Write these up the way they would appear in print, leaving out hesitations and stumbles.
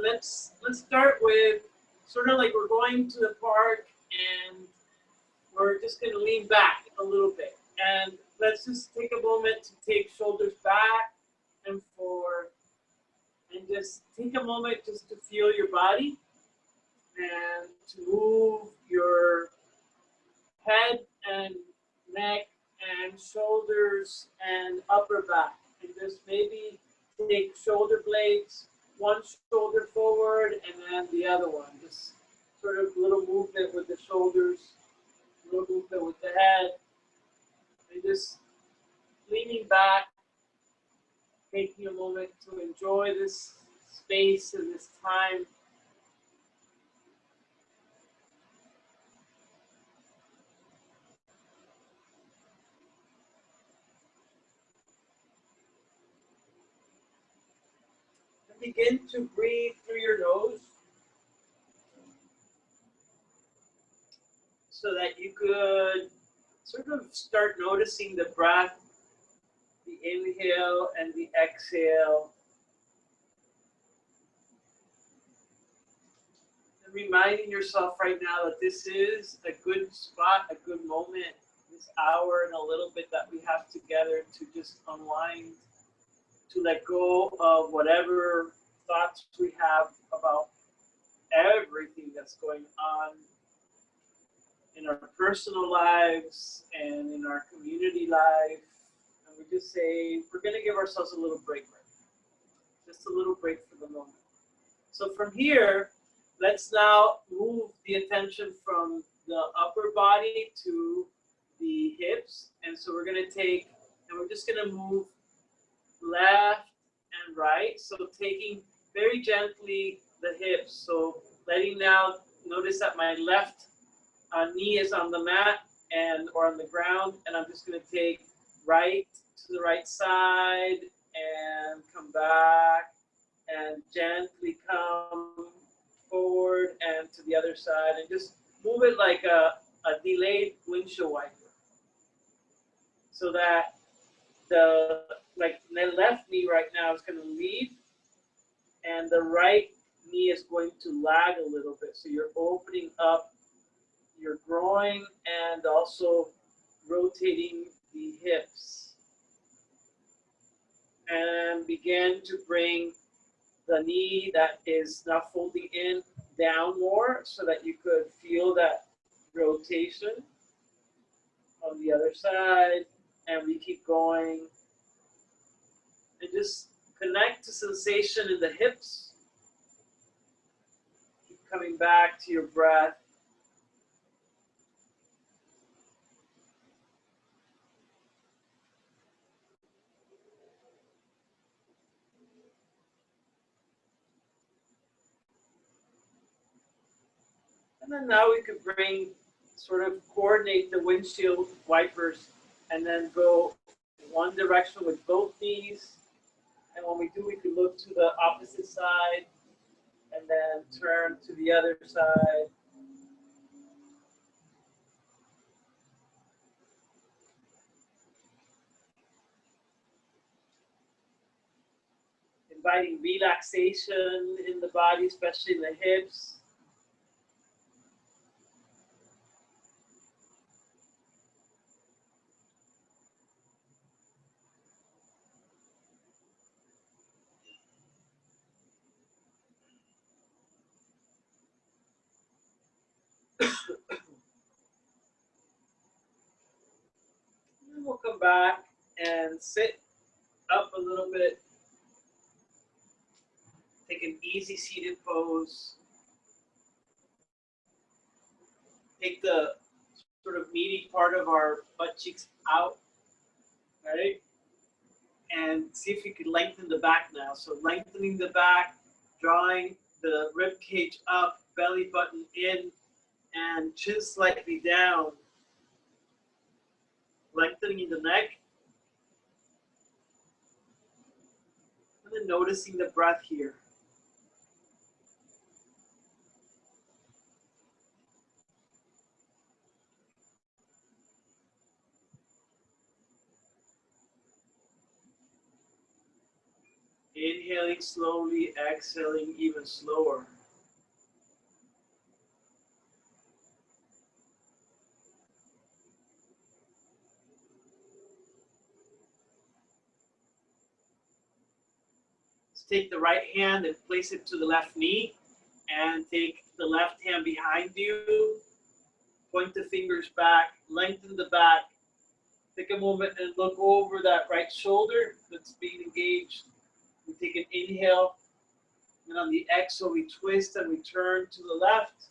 let's start with sort of like we're going to the park and we're just going to lean back a little bit. And let's just take a moment to take shoulders back and forward. And just take a moment just to feel your body and to move your head and neck and shoulders and upper back. And just maybe take shoulder blades, one shoulder forward and then the other one. Just sort of little movement with the shoulders, little movement with the head. And just leaning back, taking a moment to enjoy this space and this time. And begin to breathe through your nose so that you could sort of start noticing the breath, the inhale and the exhale. And reminding yourself right now that this is a good spot, a good moment, this hour and a little bit that we have together to just unwind, to let go of whatever thoughts we have about everything that's going on in our personal lives and in our community life. And we just say, we're going to give ourselves a little break right now. Just a little break for the moment. So from here, let's now move the attention from the upper body to the hips. And so we're going to take, and we're just going to move left and right. So taking very gently the hips. So letting now, notice that my left knee is on the mat and or on the ground. And I'm just going to take right to the right side and come back and gently come forward and to the other side and just move it like a delayed windshield wiper, so that the left knee right now is going to lead and the right knee is going to lag a little bit. So you're opening up your groin and also rotating the hips. And begin to bring the knee that is now folding in down more so that you could feel that rotation on the other side. And we keep going. And just connect to sensation in the hips. Keep coming back to your breath. And then now we could sort of coordinate the windshield wipers and then go one direction with both knees. And when we do, we could look to the opposite side and then turn to the other side. Inviting relaxation in the body, especially in the hips. And then we'll come back and sit up a little bit. Take an easy seated pose. Take the sort of meaty part of our butt cheeks out, right? And see if you can lengthen the back now. So lengthening the back, drawing the rib cage up, belly button in, and chin slightly down. Lengthening the neck. And then noticing the breath here. Inhaling slowly, exhaling even slower. Let's take the right hand and place it to the left knee, and take the left hand behind you. Point the fingers back, lengthen the back. Take a moment and look over that right shoulder that's being engaged. We take an inhale, and on the exhale, we twist and we turn to the left.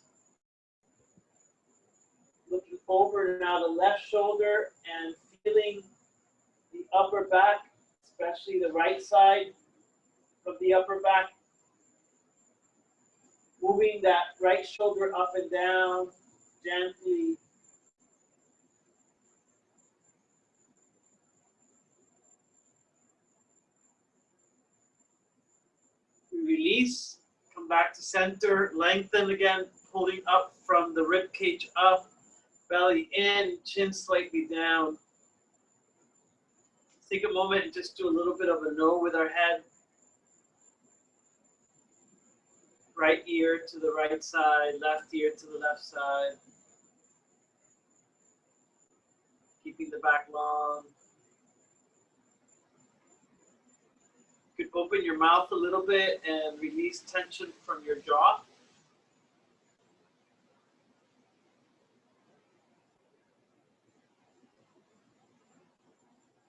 Looking over now the left shoulder and feeling the upper back, especially the right side of the upper back. Moving that right shoulder up and down gently. Release, come back to center, lengthen again, pulling up from the rib cage up, belly in, chin slightly down. Take a moment and just do a little bit of a no with our head. Right ear to the right side, left ear to the left side. Keeping the back long. You could open your mouth a little bit and release tension from your jaw.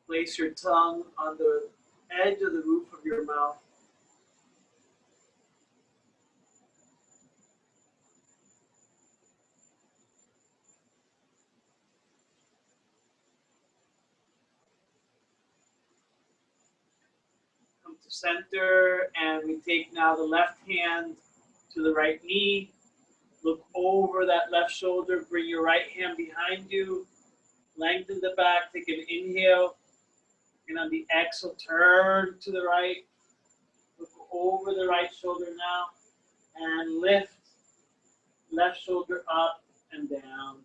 Place your tongue on the edge of the roof of your mouth. Come to center, and we take now the left hand to the right knee. Look over that left shoulder, bring your right hand behind you. Lengthen the back, take an inhale. And on the exhale, turn to the right. Look over the right shoulder now. And lift left shoulder up and down.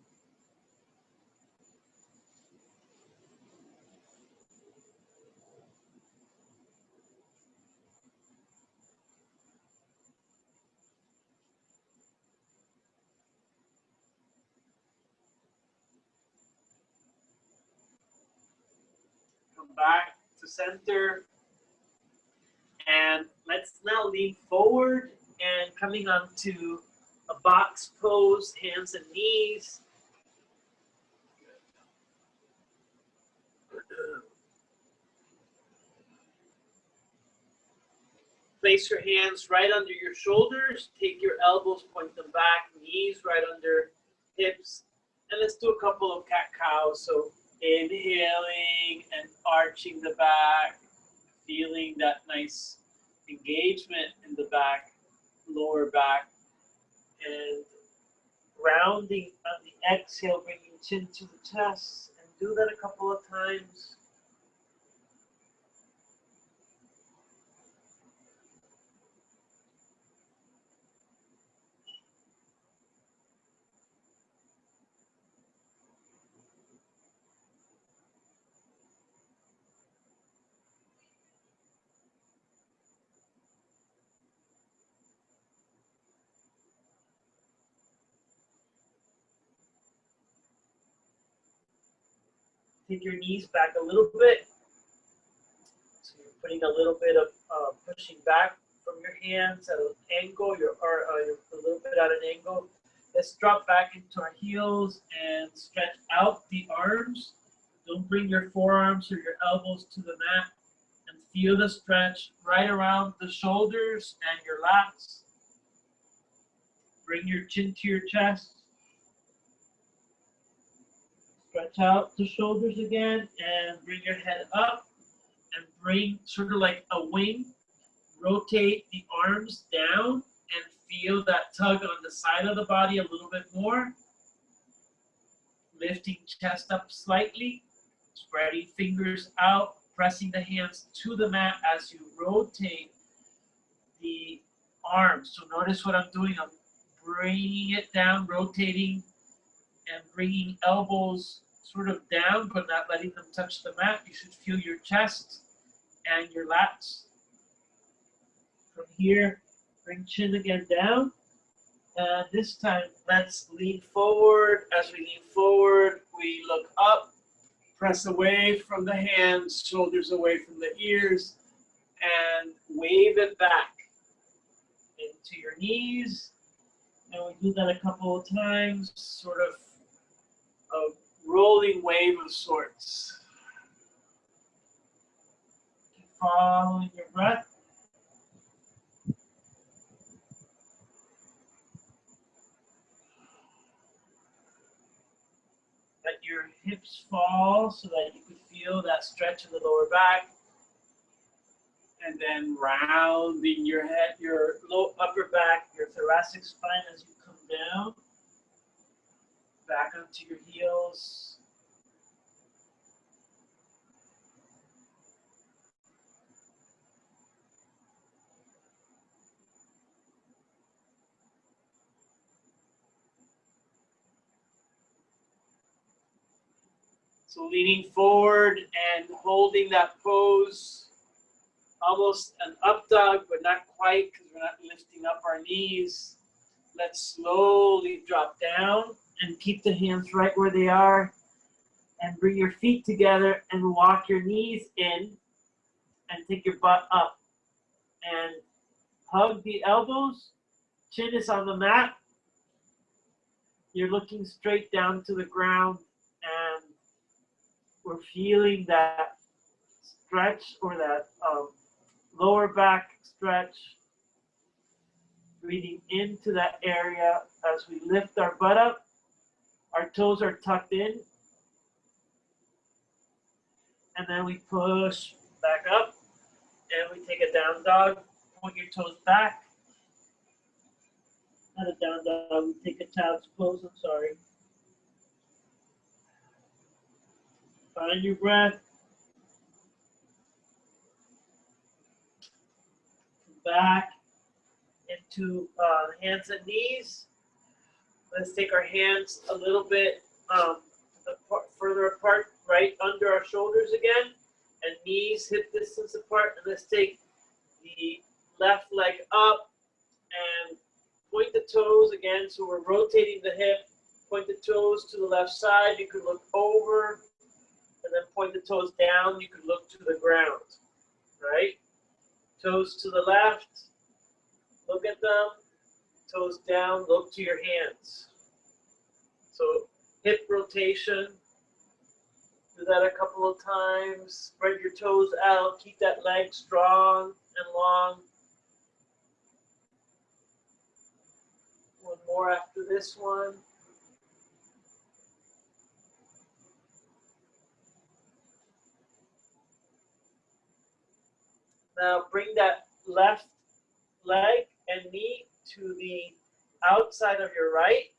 Come back to center. And let's now lean forward and coming onto a box pose, hands and knees. Place your hands right under your shoulders. Take your elbows, point them back, knees right under hips. And let's do a couple of cat-cows. So inhaling and arching the back, feeling that nice engagement in the back, lower back. And rounding on the exhale, bringing chin to the chest. And do that a couple of times. Take your knees back a little bit. So you're putting a little bit of pushing back from your hands at an angle, you're a little bit at an angle. Let's drop back into our heels and stretch out the arms. Don't bring your forearms or your elbows to the mat. And feel the stretch right around the shoulders and your lats. Bring your chin to your chest. Stretch out the shoulders again and bring your head up and bring sort of like a wing. Rotate the arms down and feel that tug on the side of the body a little bit more. Lifting chest up slightly, spreading fingers out, pressing the hands to the mat as you rotate the arms. So notice what I'm doing. I'm bringing it down, rotating, and bringing elbows sort of down, but not letting them touch the mat. You should feel your chest and your lats. From here, bring chin again down. And this time, let's lean forward. As we lean forward, we look up, press away from the hands, shoulders away from the ears, and wave it back into your knees. And we do that a couple of times, sort of a rolling wave of sorts. Keep following your breath. Let your hips fall so that you can feel that stretch in the lower back. And then rounding your head, your upper back, your thoracic spine as you come down. Back onto your heels. So leaning forward and holding that pose, almost an up dog, but not quite because we're not lifting up our knees. Let's slowly drop down and keep the hands right where they are. And bring your feet together and walk your knees in and take your butt up. And hug the elbows. Chin is on the mat. You're looking straight down to the ground, and we're feeling that stretch or that lower back stretch. Breathing into that area as we lift our butt up. Our toes are tucked in. And then we push back up. And we take a down dog. Point your toes back. Not a down dog, we take a child's pose, I'm sorry. Find your breath. Come back into hands and knees. Let's take our hands a little bit further apart, right under our shoulders again, and knees hip distance apart. And let's take the left leg up and point the toes again. So we're rotating the hip. Point the toes to the left side. You could look over, and then point the toes down. You could look to the ground, right? Toes to the left. Look at them. Toes down. Look to your hands. So hip rotation. Do that a couple of times. Spread your toes out. Keep that leg strong and long. One more after this one. Now bring that left leg and knee to the outside of your right,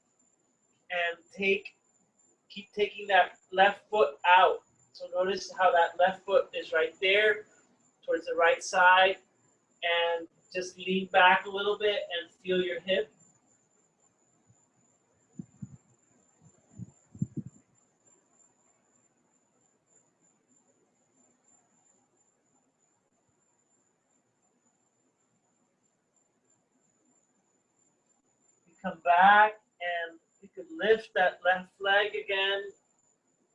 and keep taking that left foot out. So notice how that left foot is right there towards the right side, and just lean back a little bit and feel your hip. Come back, and you can lift that left leg again.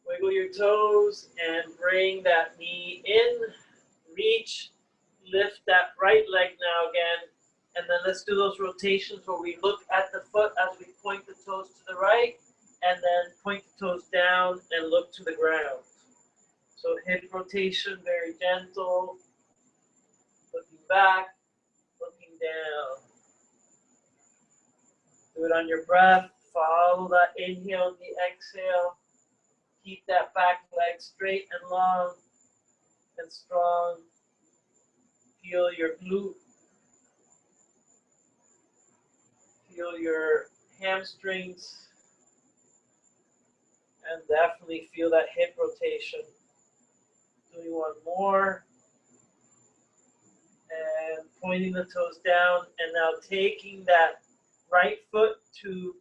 Wiggle your toes and bring that knee in. Reach, lift that right leg now again. And then let's do those rotations where we look at the foot as we point the toes to the right, and then point the toes down and look to the ground. So hip rotation, very gentle. Looking back, looking down. Do it on your breath. Follow that inhale and the exhale. Keep that back leg straight and long and strong. Feel your glute. Feel your hamstrings. And definitely feel that hip rotation. Doing one more. And pointing the toes down. And now taking that right foot to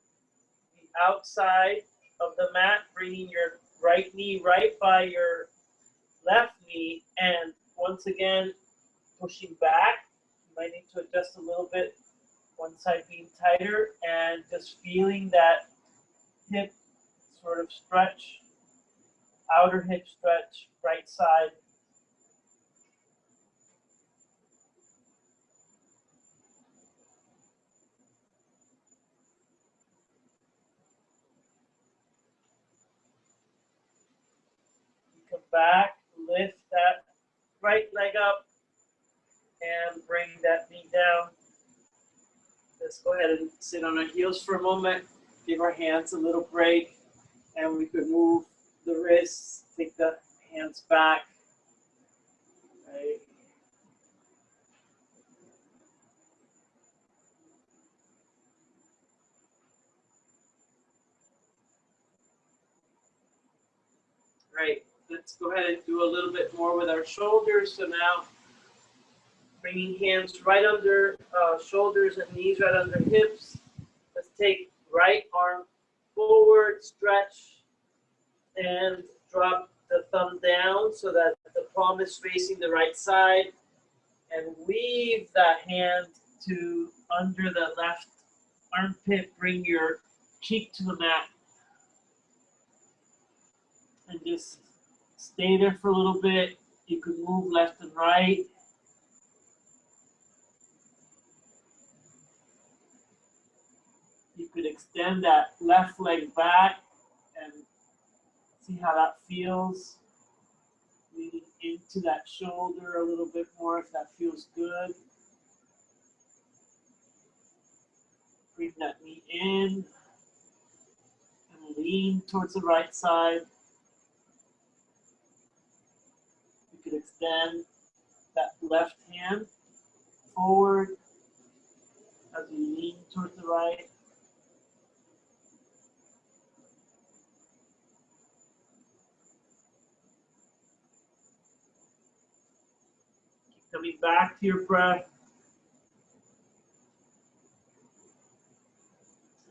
the outside of the mat, bringing your right knee right by your left knee, and once again pushing back Might need to adjust a little bit, one side being tighter, and just feeling that hip sort of stretch, outer hip stretch, right side. Come back, lift that right leg up, and bring that knee down. Let's go ahead and sit on our heels for a moment, give our hands a little break, and we could move the wrists, take the hands back, right? Right, let's go ahead and do a little bit more with our shoulders. So now, bringing hands right under shoulders and knees right under hips. Let's take right arm forward, stretch, and drop the thumb down so that the palm is facing the right side. And weave that hand to under the left armpit. Bring your cheek to the mat. And just stay there for a little bit. You could move left and right. You could extend that left leg back and see how that feels. Leaning into that shoulder a little bit more if that feels good. Bring that knee in and lean towards the right side. You could extend that left hand forward as you lean towards the right. Keep coming back to your breath.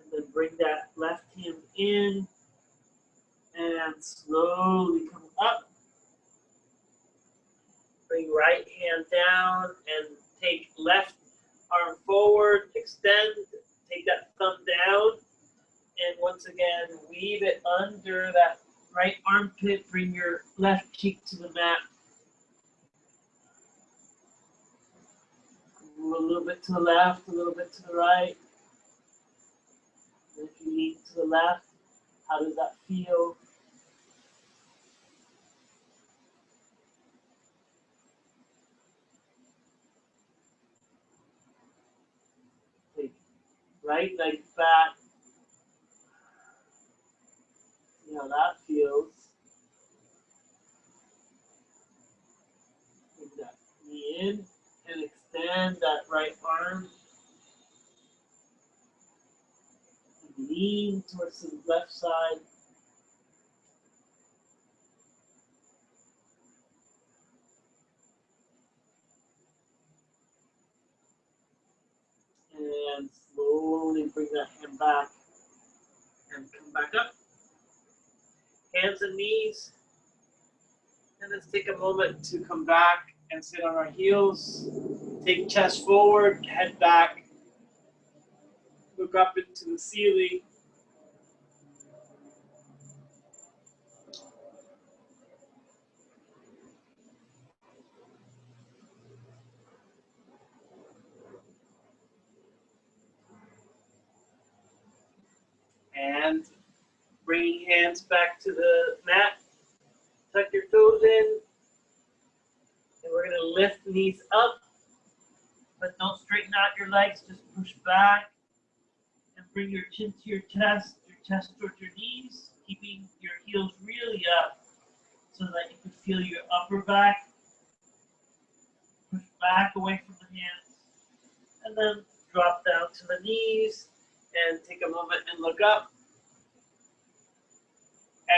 And then bring that left hand in and slowly come up. Bring right hand down and take left arm forward, extend, take that thumb down, and once again, weave it under that right armpit, bring your left cheek to the mat. Move a little bit to the left, a little bit to the right. And if you lean to the left, how does that feel? Take right leg back. See how that feels. Bring that knee in and extend that right arm. And lean towards the left side. And slowly bring that hand back and come back up. Hands and knees. And let's take a moment to come back and sit on our heels. Take chest forward, head back. Look up into the ceiling. And bringing hands back to the mat. Tuck your toes in. And we're going to lift knees up. But don't straighten out your legs. Just push back. And bring your chin to your chest towards your knees. Keeping your heels really up so that you can feel your upper back. Push back away from the hands. And then drop down to the knees. And take a moment and look up.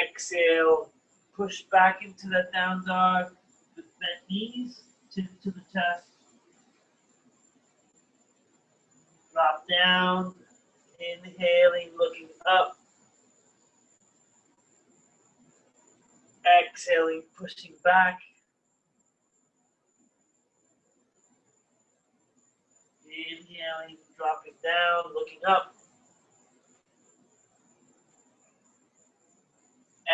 Exhale, push back into that down dog with bent knees, chin to the chest. Drop down, inhaling, looking up. Exhaling, pushing back. Inhaling, dropping down, looking up.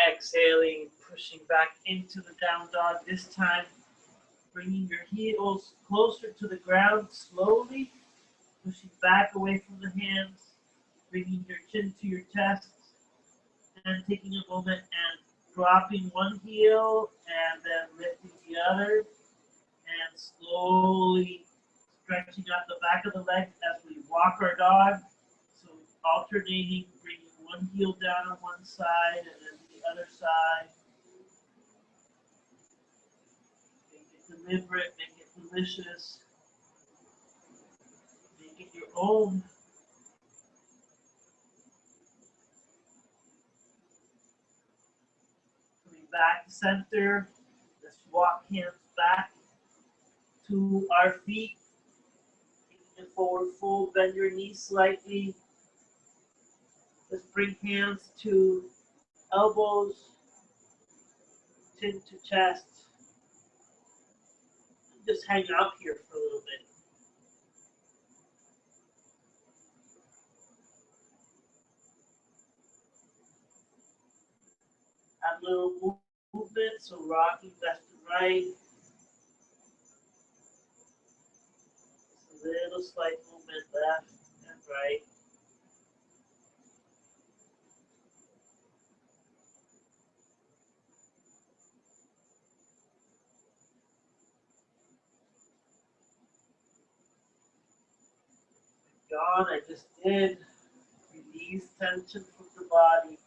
Exhaling, pushing back into the down dog. This time, bringing your heels closer to the ground slowly, pushing back away from the hands, bringing your chin to your chest, and taking a moment and dropping one heel and then lifting the other, and slowly stretching out the back of the legs as we walk our dog. So alternating, bringing one heel down on one side and then the other side. Make it deliberate, make it delicious, make it your own. Coming back to center, let's walk hands back to our feet. Taking it forward, fold, bend your knees slightly. Let's bring hands to elbows, chin to chest. Just hang out here for a little bit. Add a little movement, so rocking left and right. Just a little slight movement left and right. God, I just did. Release tension from the body.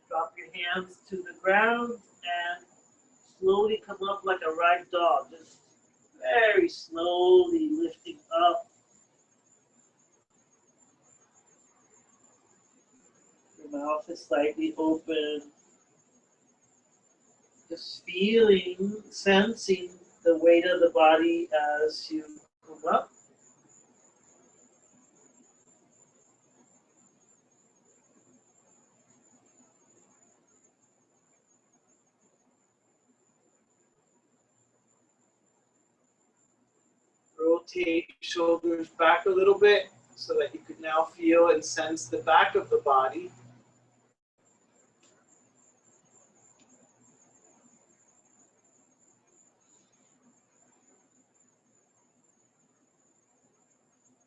Drop your hands to the ground and slowly come up like a rag dog. Just very slowly lifting up. Your mouth is slightly open. Just feeling, sensing the weight of the body as you come up. Rotate shoulders back a little bit so that you can now feel and sense the back of the body.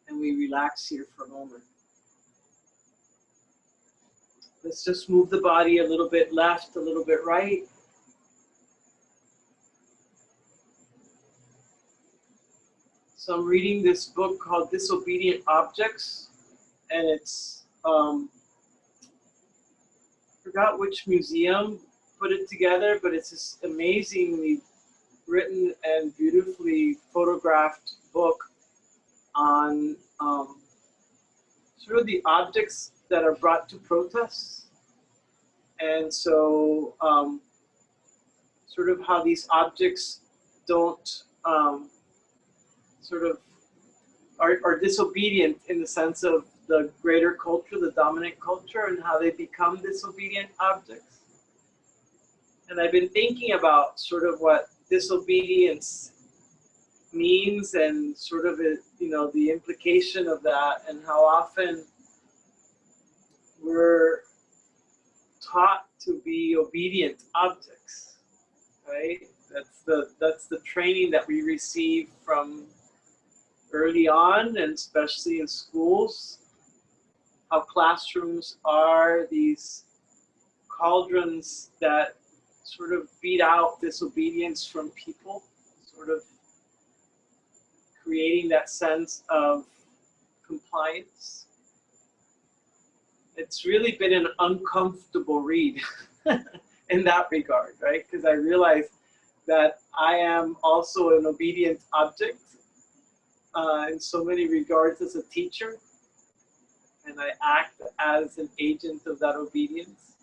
And we relax here for a moment. Let's just move the body a little bit left, a little bit right. So I'm reading this book called Disobedient Objects, and it's, forgot which museum put it together, but it's this amazingly written and beautifully photographed book on sort of the objects that are brought to protests. And so sort of how these objects don't sort of are disobedient in the sense of the greater culture, the dominant culture, and how they become disobedient objects. And I've been thinking about sort of what disobedience means and sort of, you know, the implication of that, and how often we're taught to be obedient objects, right? That's the training that we receive from early on, and especially in schools, how classrooms are these cauldrons that sort of beat out disobedience from people, sort of creating that sense of compliance. It's really been an uncomfortable read in that regard, right? Because I realize that I am also an obedient object in so many regards as a teacher, and I act as an agent of that obedience.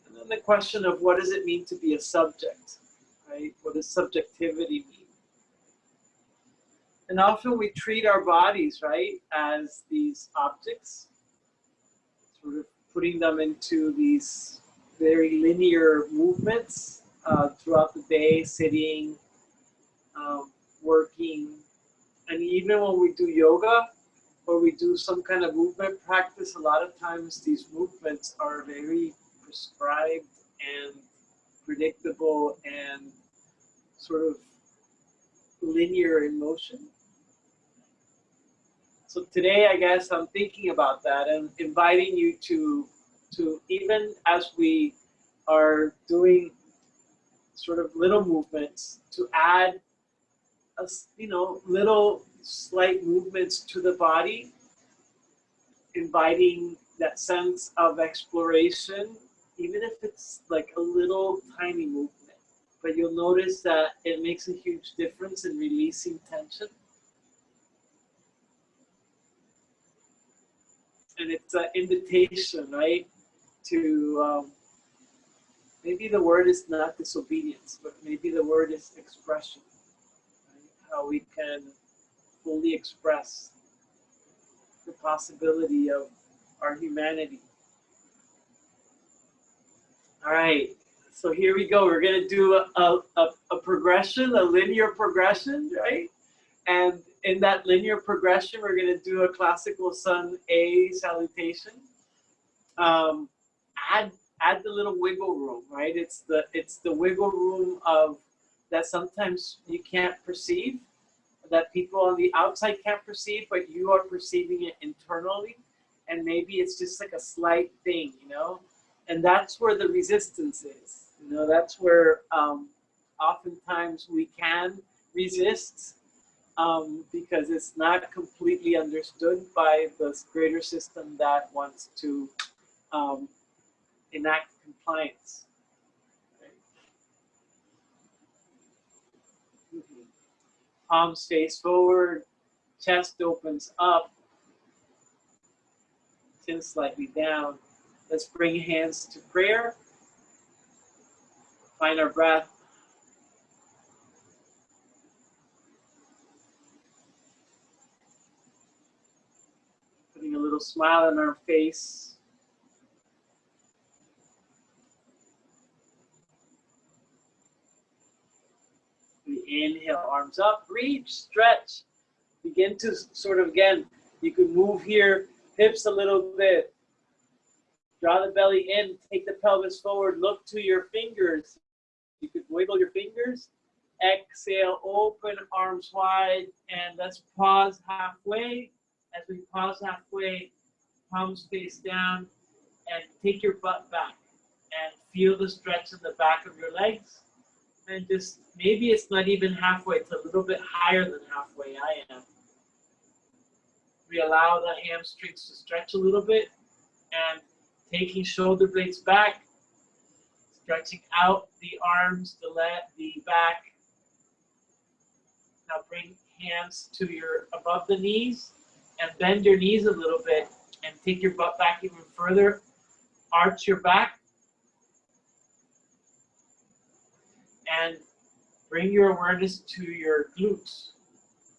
And then the question of what does it mean to be a subject, right? What does subjectivity mean? And often we treat our bodies, right, as these objects, sort of putting them into these very linear movements throughout the day, sitting, working, and even when we do yoga or we do some kind of movement practice, a lot of times these movements are very prescribed and predictable and sort of linear in motion. So today, I guess I'm thinking about that and inviting you to even as we are doing sort of little movements, to add little slight movements to the body, inviting that sense of exploration, even if it's like a little tiny movement. But you'll notice that it makes a huge difference in releasing tension. And it's an invitation, right, to maybe the word is not disobedience, but maybe the word is expression. Right? How we can fully express the possibility of our humanity. All right, so here we go. We're going to do a progression, a linear progression, right? And in that linear progression, we're going to do a classical sun A salutation. Add the little wiggle room, right? It's the wiggle room of that sometimes you can't perceive, that people on the outside can't perceive, but you are perceiving it internally, and maybe it's just like a slight thing, and that's where the resistance is. That's where oftentimes we can resist because it's not completely understood by the greater system that wants to enact compliance. Right? Palms face forward, chest opens up, chin slightly down. Let's bring hands to prayer. Find our breath. Putting a little smile on our face. We inhale, arms up, reach, stretch. Begin to sort of, again, you can move here, hips a little bit. Draw the belly in, take the pelvis forward, look to your fingers. You could wiggle your fingers. Exhale, open arms wide, and let's pause halfway. As we pause halfway, palms face down, and take your butt back. And feel the stretch in the back of your legs. And just, maybe it's not even halfway, it's a little bit higher than halfway. I am. We allow the hamstrings to stretch a little bit, and taking shoulder blades back, stretching out the arms, the back. Now bring hands to your above the knees and bend your knees a little bit and take your butt back even further. Arch your back and bring your awareness to your glutes,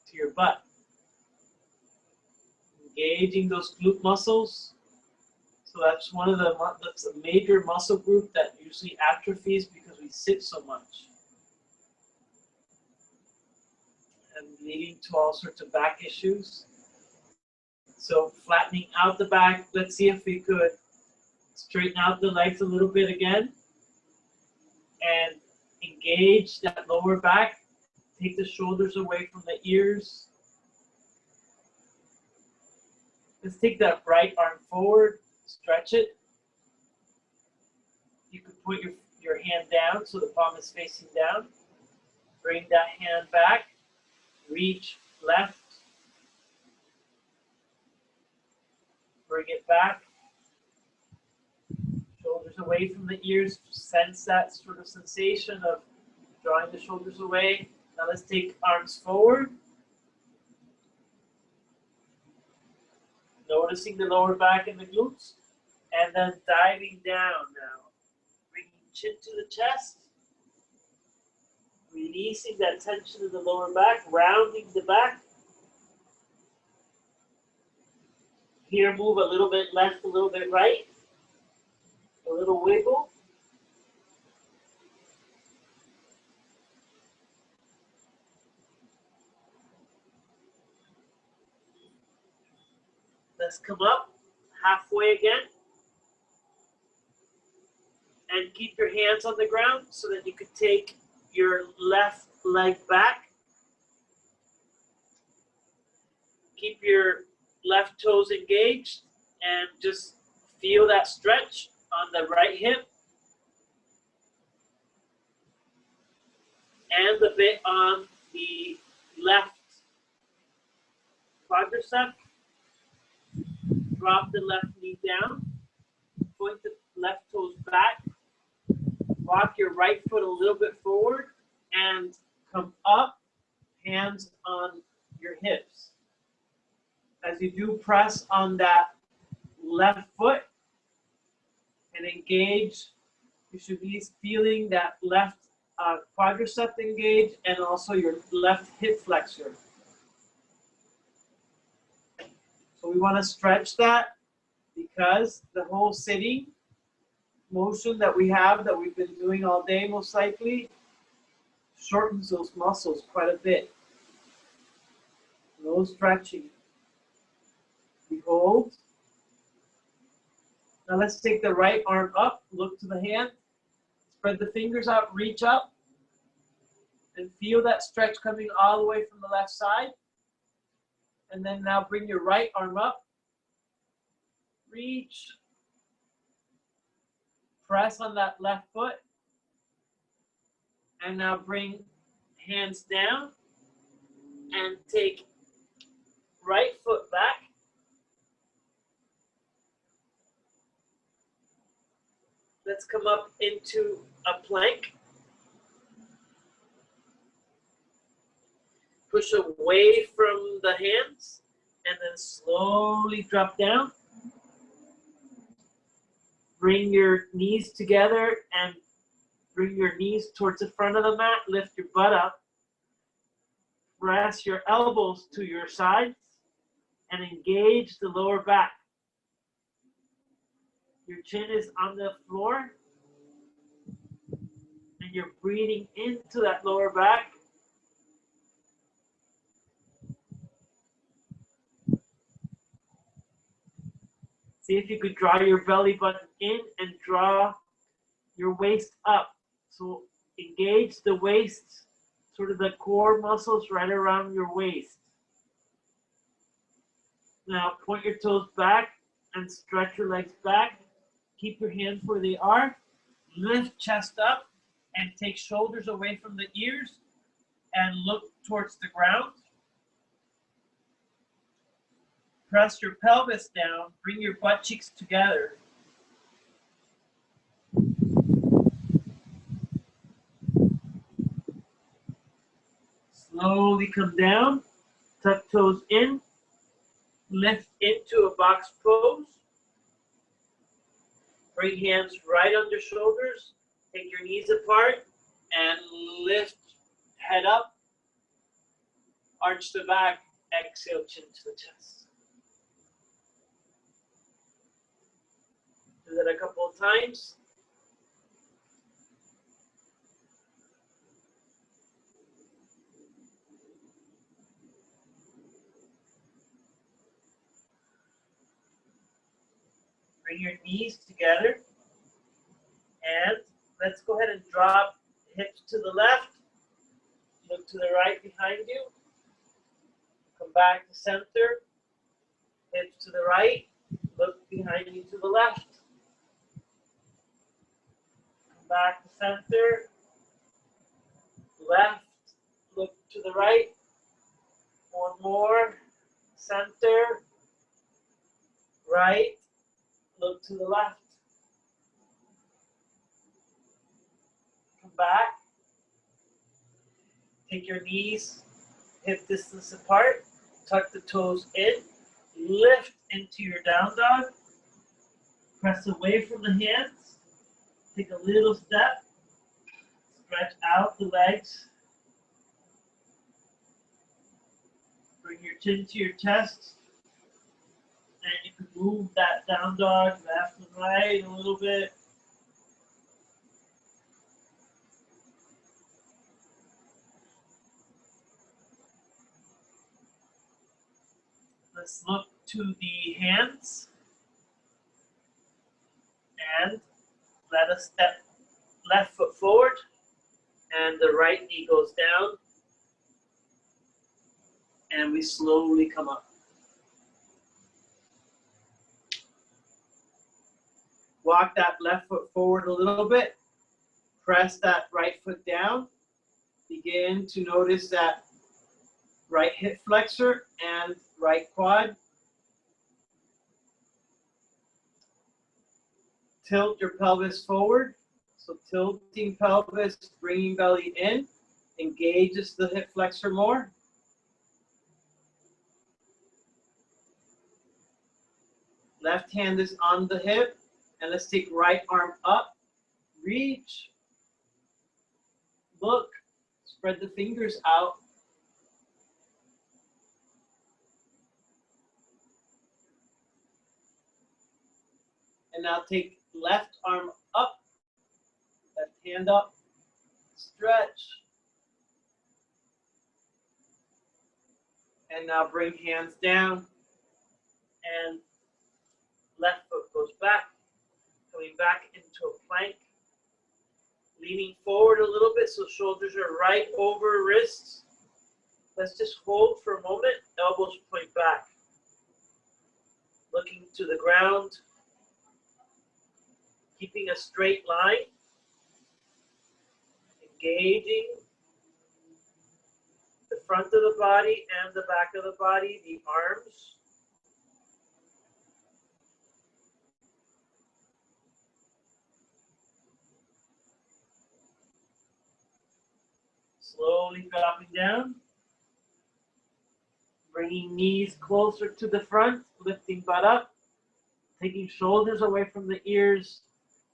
to your butt. Engaging those glute muscles. So that's that's a major muscle group that usually atrophies because we sit so much. And leading to all sorts of back issues. So flattening out the back, let's see if we could straighten out the legs a little bit again. And engage that lower back. Take the shoulders away from the ears. Let's take that right arm forward, stretch it. You can put your hand down so the palm is facing down. Bring that hand back, reach left. Bring it back. Shoulders away from the ears. Sense that sort of sensation of drawing the shoulders away. Now let's take arms forward. Noticing the lower back and the glutes. And then diving down now. Bringing chin to the chest. Releasing that tension in the lower back. Rounding the back. Here move a little bit left, a little bit right. A little wiggle. Let's come up halfway again. And keep your hands on the ground so that you could take your left leg back. Keep your left toes engaged and just feel that stretch on the right hip and a bit on the left quadricep. Drop the left knee down. Point the left toes back. Walk your right foot a little bit forward and come up, hands on your hips. As you do, press on that left foot and engage. You should be feeling that left quadricep engage and also your left hip flexor. So we want to stretch that because the whole sitting motion that we have, that we've been doing all day most likely, shortens those muscles quite a bit. No stretching. Behold. Now let's take the right arm up, look to the hand, spread the fingers out, reach up, and feel that stretch coming all the way from the left side. And then now bring your right arm up, reach, press on that left foot, and now bring hands down and take right foot back. Let's come up into a plank. Push away from the hands and then slowly drop down. Bring your knees together and bring your knees towards the front of the mat. Lift your butt up. Press your elbows to your sides and engage the lower back. Your chin is on the floor and you're breathing into that lower back. See if you could draw your belly button in and draw your waist up. So engage the waist, sort of the core muscles right around your waist. Now point your toes back and stretch your legs back. Keep your hands where they are. Lift chest up and take shoulders away from the ears and look towards the ground. Press your pelvis down. Bring your butt cheeks together. Slowly come down. Tuck toes in. Lift into a box pose. Bring hands right under shoulders. Take your knees apart and lift head up. Arch the back. Exhale, chin to the chest. Do that a couple of times. Bring your knees together. And let's go ahead and drop hips to the left. Look to the right behind you. Come back to center. Hips to the right. Look behind you to the left. Come back to center. Left. Look to the right. One more. Center. Right. Look to the left. Come back. Take your knees hip distance apart. Tuck the toes in. Lift into your down dog. Press away from the hands. Take a little step. Stretch out the legs. Bring your chin to your chest. And you can move that down dog left and right a little bit. Let's look to the hands and let us step left foot forward and the right knee goes down and we slowly come up. Walk that left foot forward a little bit. Press that right foot down. Begin to notice that right hip flexor and right quad. Tilt your pelvis forward. So tilting pelvis, bringing belly in, engages the hip flexor more. Left hand is on the hip, and let's take right arm up, reach, look, spread the fingers out. And now take left arm up, left hand up, stretch. And now bring hands down and left foot goes back, coming back into a plank. Leaning forward a little bit so shoulders are right over wrists. Let's just hold for a moment, elbows point back. Looking to the ground, keeping a straight line, engaging the front of the body and the back of the body, the arms. Slowly dropping down, bringing knees closer to the front, lifting butt up, taking shoulders away from the ears,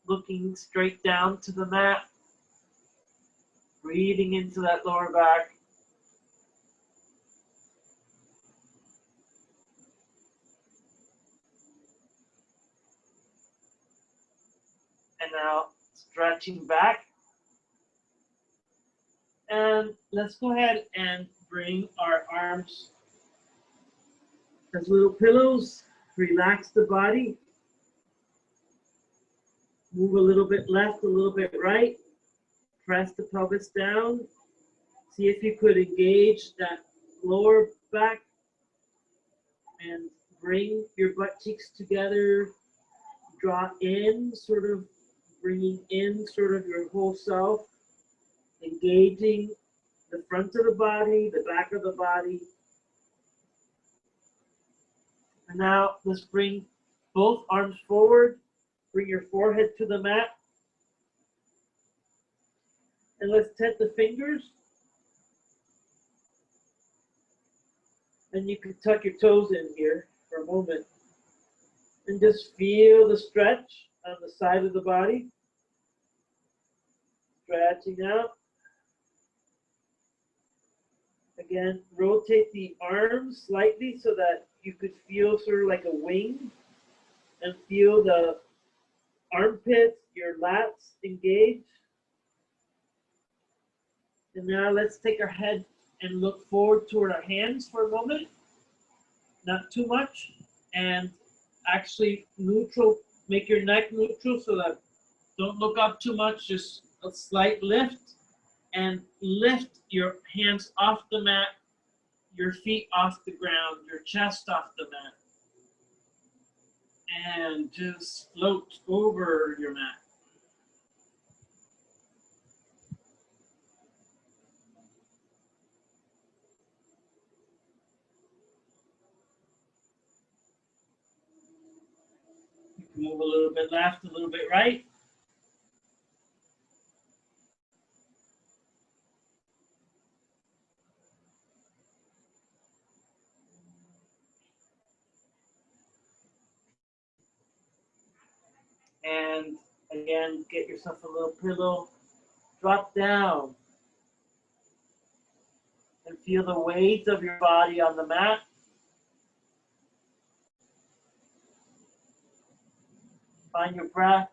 looking straight down to the mat, breathing into that lower back. And now stretching back. And let's go ahead and bring our arms as little pillows. Relax the body. Move a little bit left, a little bit right. Press the pelvis down. See if you could engage that lower back and bring your butt cheeks together. Draw in, sort of bringing in sort of your whole self. Engaging the front of the body, the back of the body. And now let's bring both arms forward. Bring your forehead to the mat. And let's tent the fingers. And you can tuck your toes in here for a moment. And just feel the stretch on the side of the body. Stretching out. Again, rotate the arms slightly so that you could feel sort of like a wing and feel the armpits, your lats engage. And now let's take our head and look forward toward our hands for a moment. Not too much. And actually neutral, make your neck neutral so that don't look up too much, just a slight lift. And lift your hands off the mat, your feet off the ground, your chest off the mat. And just float over your mat. You can move a little bit left, a little bit right. And again, get yourself a little pillow. Drop down. And feel the weight of your body on the mat. Find your breath.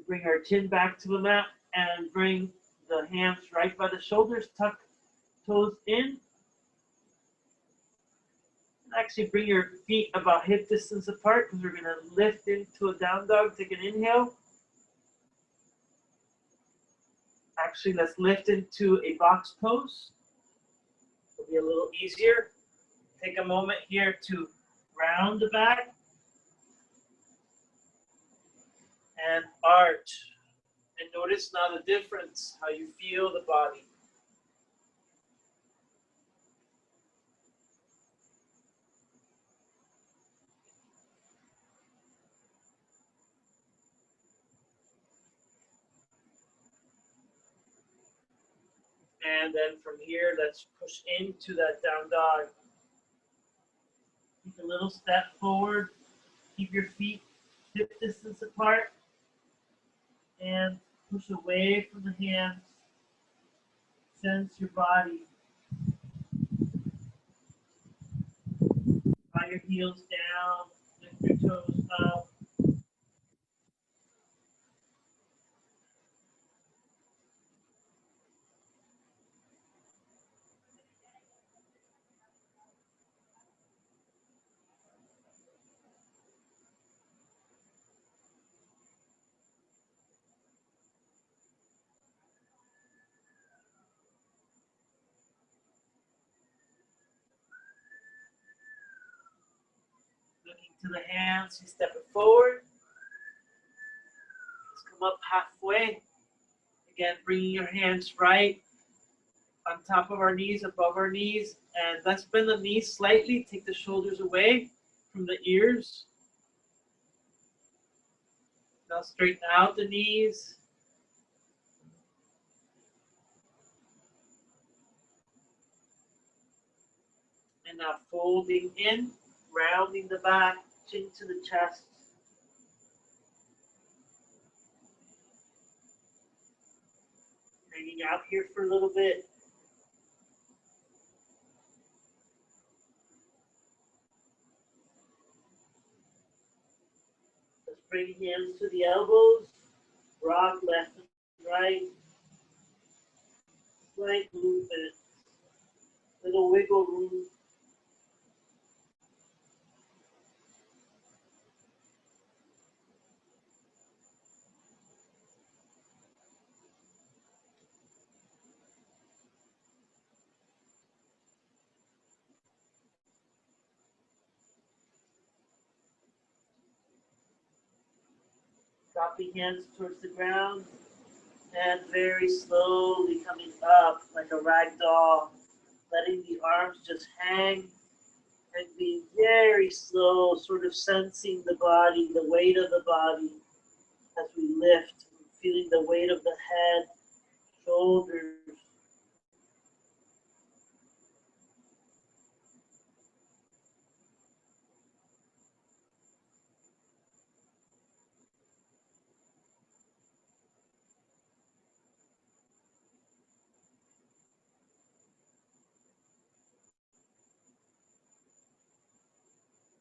Bring our chin back to the mat and bring the hands right by the shoulders. Tuck toes in. And actually bring your feet about hip distance apart because we're going to lift into a down dog. Take an inhale. Actually, let's lift into a box pose. It'll be a little easier. Take a moment here to round the back and arch. And notice now the difference, how you feel the body. And then from here, let's push into that down dog. Take a little step forward. Keep your feet hip distance apart. And push away from the hands. Sense your body. Draw your heels down. Lift your toes up. Looking to the hands, you step it forward. Let's come up halfway. Again, bringing your hands right on top of our knees, above our knees. And let's bend the knees slightly. Take the shoulders away from the ears. Now straighten out the knees. And now folding in, rounding the back, chin to the chest. Hanging out here for a little bit. Let's bring hands to the elbows. Rock left and right. Slight movement. Little wiggle room. Dropping hands towards the ground and very slowly coming up like a rag doll, letting the arms just hang and being very slow, sort of sensing the body, the weight of the body as we lift, feeling the weight of the head, shoulders.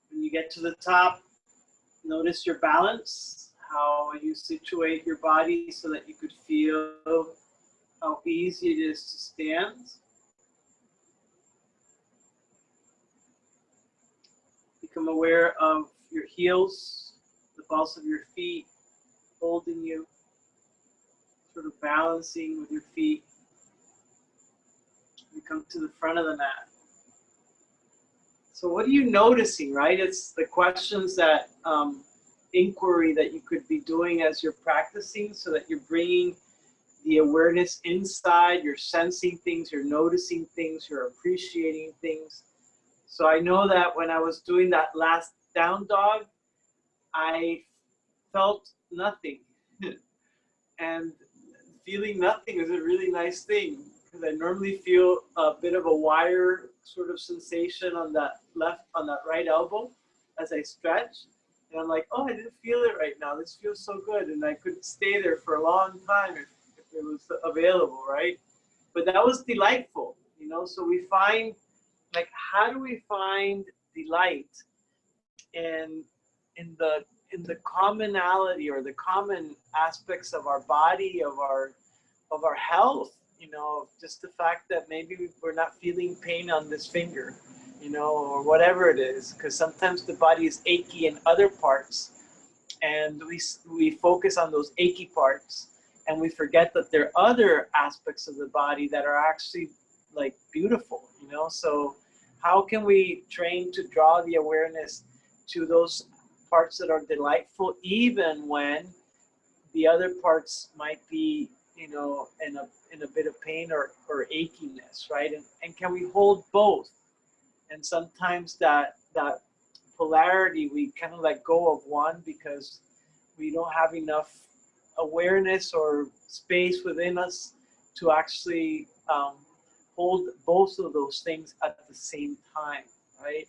When you get to the top, notice your balance, how you situate your body so that you could feel how easy it is to stand. Become aware of your heels, the balls of your feet holding you, sort of balancing with your feet. You come to the front of the mat. So what are you noticing, right? It's the questions that, inquiry that you could be doing as you're practicing so that you're bringing the awareness inside, you're sensing things, you're noticing things, you're appreciating things. So I know that when I was doing that last down dog, I felt nothing. And feeling nothing is a really nice thing because I normally feel a bit of a wire sort of sensation on that right elbow as I stretch. And I'm like, oh, I didn't feel it right now. This feels so good. And I could stay there for a long time if it was available, right? But that was delightful, you know? So we find, like, how do we find delight in the the commonality or the common aspects of our body, of our health, you know, just the fact that maybe we're not feeling pain on this finger, you know, or whatever it is, because sometimes the body is achy in other parts, and we focus on those achy parts, and we forget that there are other aspects of the body that are actually like beautiful, you know. So how can we train to draw the awareness to those parts that are delightful, even when the other parts might be, you know, in a bit of pain or achiness, right? And can we hold both? And sometimes that polarity, we kind of let go of one because we don't have enough awareness or space within us to actually hold both of those things at the same time, right?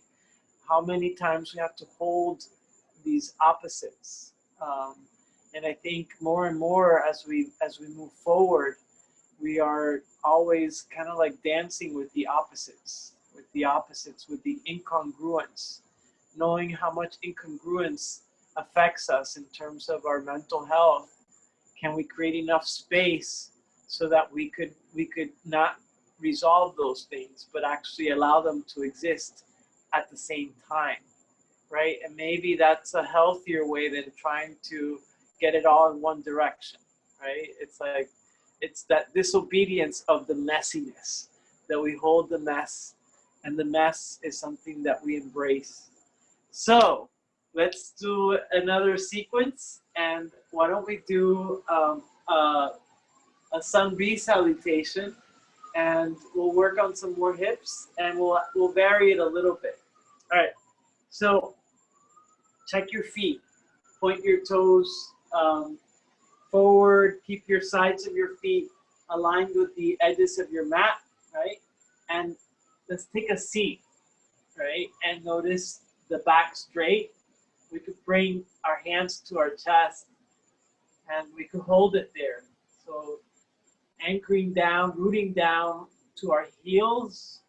How many times we have to hold these opposites? And I think more and more as we move forward, we are always kind of like dancing with the opposites, with the incongruence, knowing how much incongruence affects us in terms of our mental health. Can we create enough space so that we could not resolve those things, but actually allow them to exist at the same time, right? And maybe that's a healthier way than trying to get it all in one direction, right? It's like, it's that disobedience of the messiness, that we hold the mess, and the mess is something that we embrace. So let's do another sequence, and why don't we do a sun B salutation, and we'll work on some more hips, and we'll vary it a little bit. All right, so check your feet, point your toes forward, keep your sides of your feet aligned with the edges of your mat, right? And let's take a seat, right? And notice the back straight. We could bring our hands to our chest, and we could hold it there. So anchoring down, rooting down to our heels,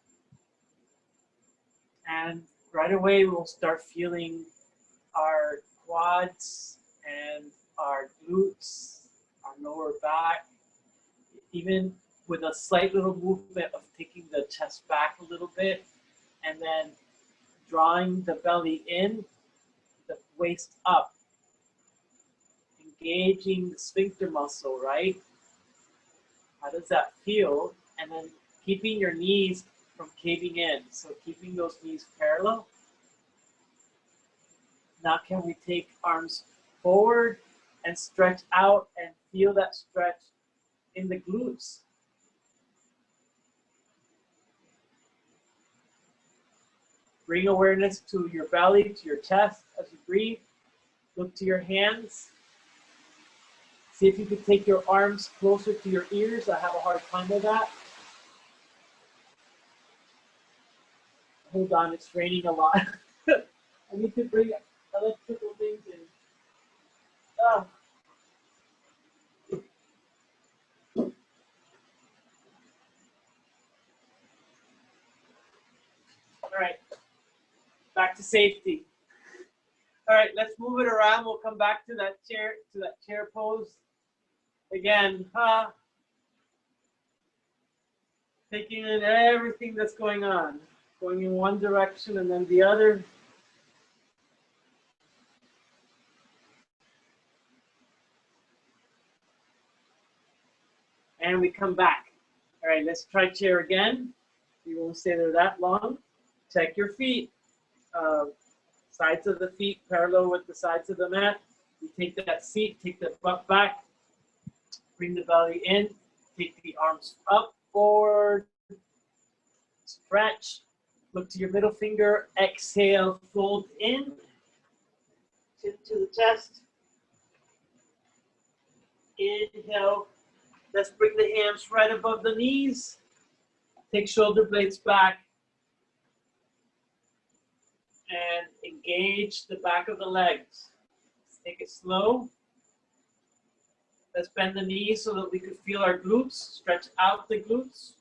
and right away we'll start feeling our quads and our glutes, our lower back, even with a slight little movement of taking the chest back a little bit, and then drawing the belly in, the waist up, engaging the sphincter muscle, right? How does that feel? And then keeping your knees from caving in. So keeping those knees parallel. Now can we take arms forward and stretch out and feel that stretch in the glutes? Bring awareness to your belly, to your chest as you breathe. Look to your hands. See if you could take your arms closer to your ears. I have a hard time with that. Hold on, it's raining a lot. I need to bring electrical things in. Oh. All right, back to safety. All right, let's move it around. We'll come back to that chair pose. Again, taking in everything that's going on, going in one direction and then the other. And we come back. All right, let's try chair again. You won't stay there that long. Check your feet. Sides of the feet parallel with the sides of the mat. You take that seat, take the butt back, bring the belly in, take the arms up, forward, stretch, look to your middle finger, exhale, fold in, chin to the chest. Inhale, let's bring the hands right above the knees, take shoulder blades back, and engage the back of the legs. Let's take it slow. Let's bend the knees so that we can feel our glutes, stretch out the glutes.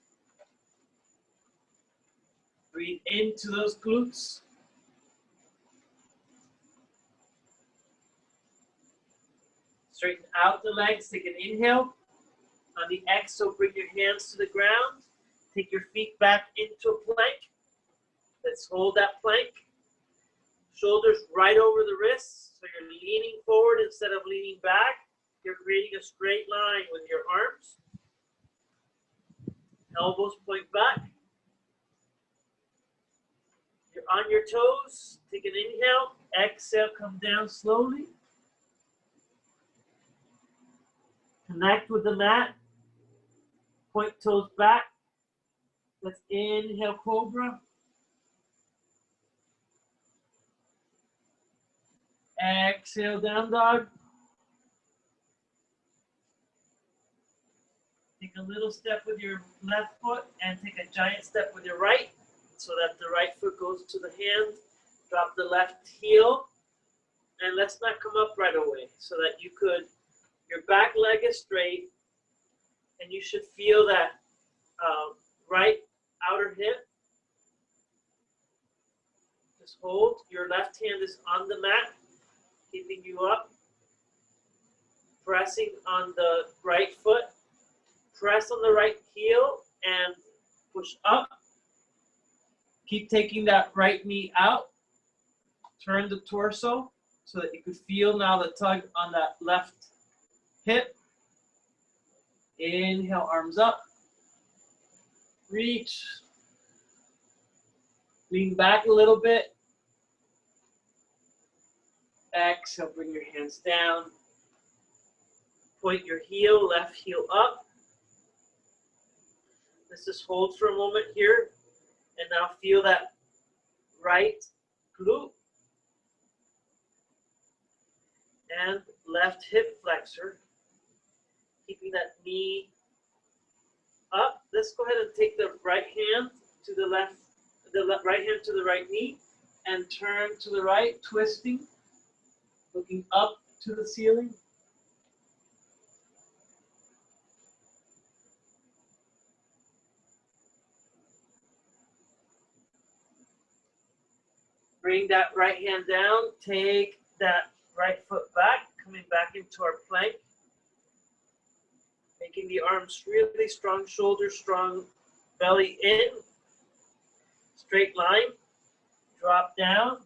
Breathe into those glutes. Straighten out the legs, take an inhale. On the exhale, bring your hands to the ground. Take your feet back into a plank. Let's hold that plank. Shoulders right over the wrists, so you're leaning forward instead of leaning back. You're creating a straight line with your arms. Elbows point back. You're on your toes. Take an inhale. Exhale, come down slowly. Connect with the mat. Point toes back. Let's inhale, cobra. Exhale, down dog. Take a little step with your left foot and take a giant step with your right so that the right foot goes to the hand. Drop the left heel. And let's not come up right away so that you could, your back leg is straight and you should feel that right outer hip. Just hold. Your left hand is on the mat, keeping you up. Pressing on the right foot. Press on the right heel and push up. Keep taking that right knee out. Turn the torso so that you could feel now the tug on that left hip. Inhale, arms up. Reach. Lean back a little bit. Exhale, bring your hands down. Point your heel, left heel up. Let's just hold for a moment here. And now feel that right glute. And left hip flexor. Keeping that knee up. Let's go ahead and take the right hand to the left, right hand to the right knee, and turn to the right, twisting, looking up to the ceiling. Bring that right hand down. Take that right foot back, coming back into our plank. Making the arms really strong, shoulders strong, belly in. Straight line. Drop down.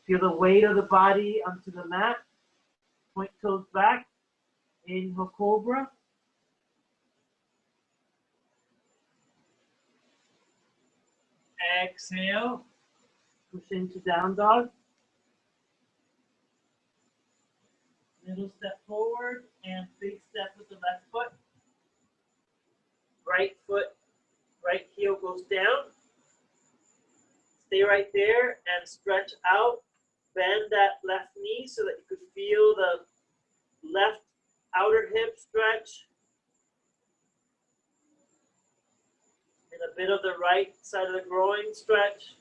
Feel the weight of the body onto the mat. Point toes back. Inhale, cobra. Exhale. Push into down dog. Little step forward and big step with the left foot. Right foot, right heel goes down. Stay right there and stretch out. Bend that left knee so that you could feel the left outer hip stretch. And a bit of the right side of the groin stretch.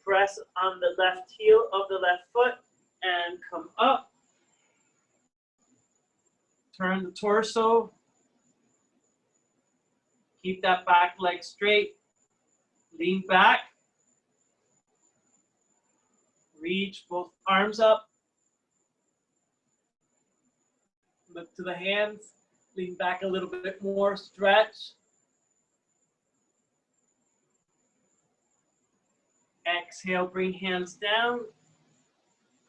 Press on the left heel of the left foot and come up. Turn the torso. Keep that back leg straight. Lean back. Reach both arms up. Look to the hands. Lean back a little bit more. Stretch. Exhale, bring hands down.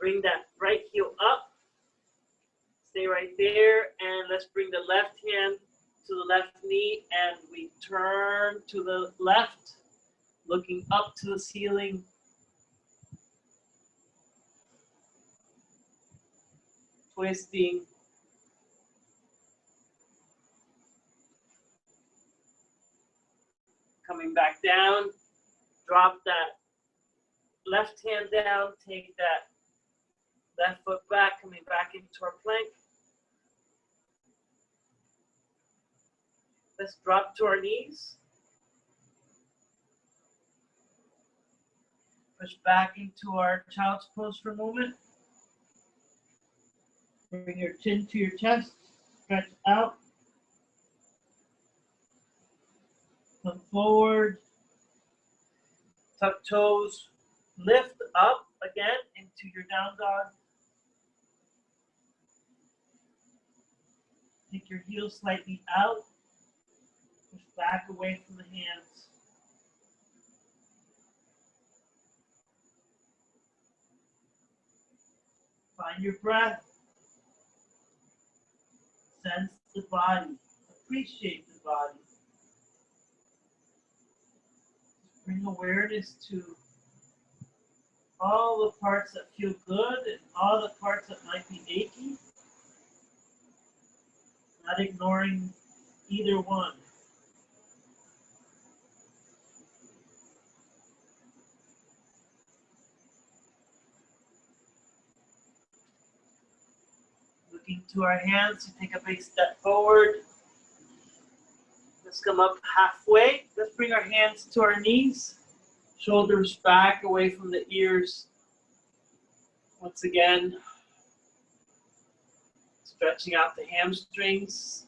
Bring that right heel up. Stay right there. And let's bring the left hand to the left knee. And we turn to the left, looking up to the ceiling. Twisting. Coming back down. Drop that left hand down, take that left foot back, coming back into our plank. Let's drop to our knees. Push back into our child's pose for a moment. Bring your chin to your chest, stretch out. Come forward. Tuck toes. Lift up again into your down dog. Take your heels slightly out. Push back away from the hands. Find your breath. Sense the body. Appreciate the body. Bring awareness to all the parts that feel good and all the parts that might be achy. Not ignoring either one. Looking to our hands to take a big step forward. Let's come up halfway. Let's bring our hands to our knees. Shoulders back away from the ears. Once again, stretching out the hamstrings.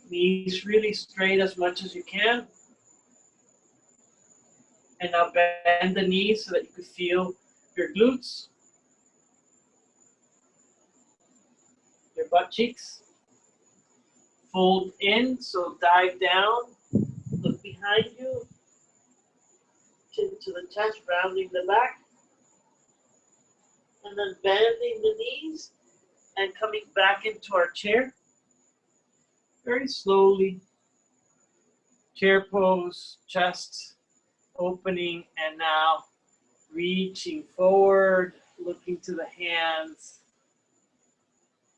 Knees really straight as much as you can. And now bend the knees so that you can feel your glutes, your butt cheeks. Fold in, so dive down, look behind you, chin to the chest, rounding the back, and then bending the knees and coming back into our chair. Very slowly, chair pose, chest opening, and now reaching forward, looking to the hands,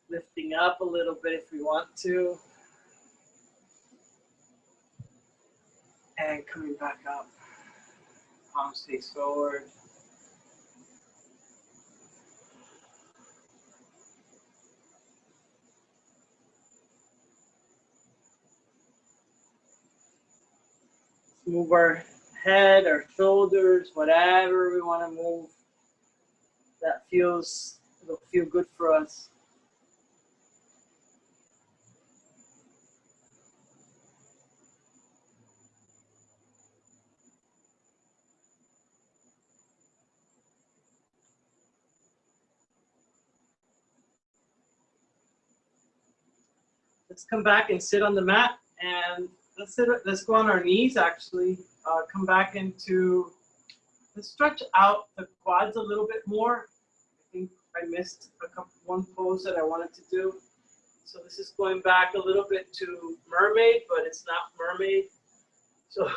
lifting up a little bit if we want to, and coming back up. Palms face forward. Move our head, our shoulders, whatever we want to move that will feel good for us. Let's come back and sit on the mat, and let's go on our knees actually. Come back into, let's stretch out the quads a little bit more. I think I missed one pose that I wanted to do. So this is going back a little bit to mermaid, but it's not mermaid. So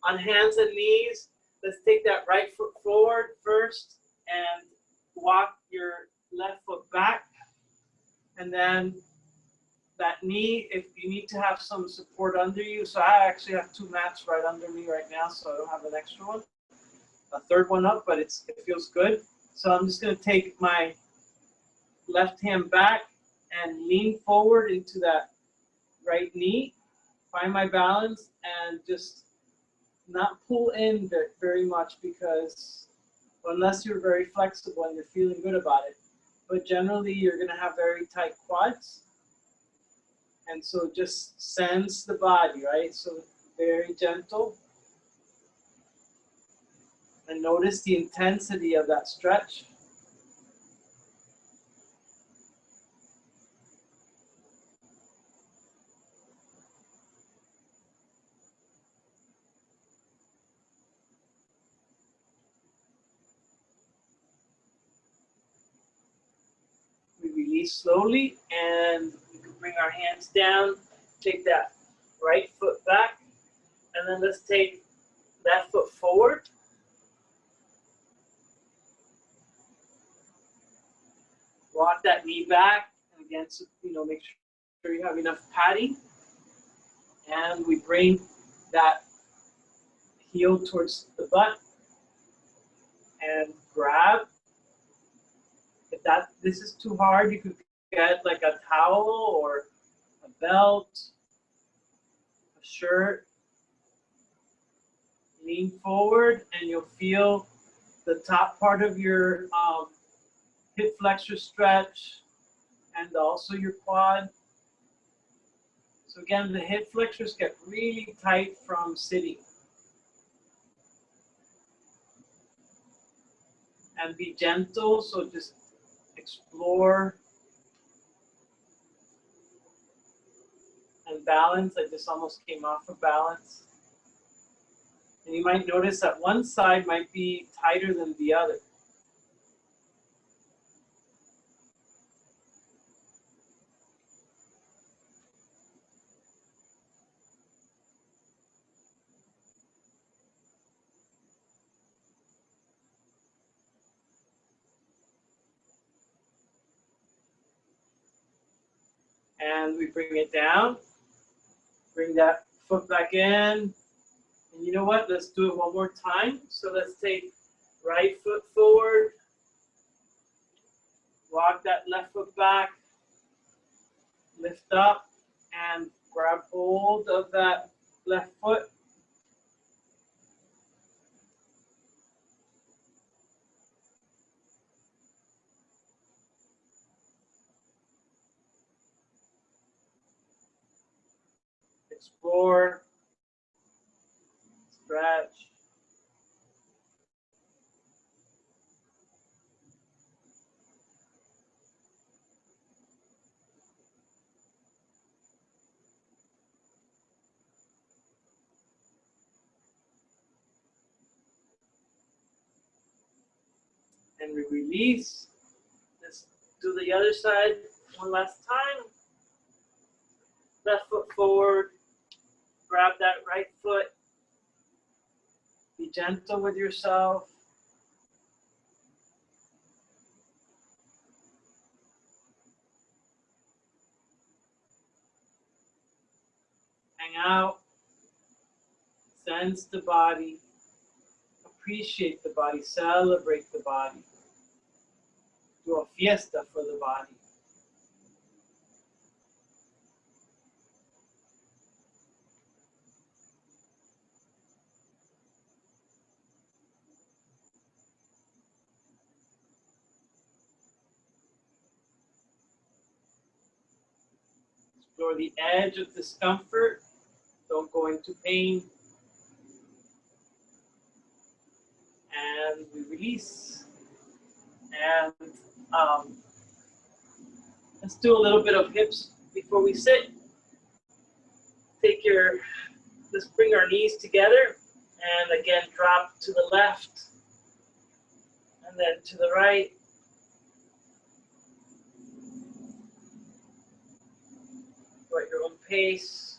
on hands and knees, let's take that right foot forward first and walk your left foot back. And then that knee, if you need to have some support under you. So I actually have two mats right under me right now, so I don't have an extra one. A third one up, but it feels good. So I'm just going to take my left hand back and lean forward into that right knee. Find my balance and just not pull in very much, because unless you're very flexible and you're feeling good about it. But generally you're going to have very tight quads. And so just sense the body, right? So very gentle. And notice the intensity of that stretch. We release slowly, and we can bring our hands down, take that right foot back, and then let's take that foot forward. Walk that knee back, and again, so, make sure you have enough padding. And we bring that heel towards the butt and grab. If this is too hard, you could get like a towel or a belt, a shirt. Lean forward, and you'll feel the top part of your hip flexor stretch, and also your quad. So again, the hip flexors get really tight from sitting. and be gentle. So just explore and balance. I just almost came off of balance. And you might notice that one side might be tighter than the other. And we bring it down. Bring that foot back in. And you know what? Let's do it one more time. So let's take right foot forward. Walk that left foot back. Lift up and grab hold of that left foot. Explore. Stretch. And we release. Let's do the other side one last time. Left foot forward. Grab that right foot. Be gentle with yourself. Hang out. Sense the body. Appreciate the body. Celebrate the body. Do a fiesta for the body. Explore the edge of discomfort. Don't go into pain. And we release. And let's do a little bit of hips before we sit. Let's bring our knees together. And again, drop to the left. And then to the right. Go at your own pace.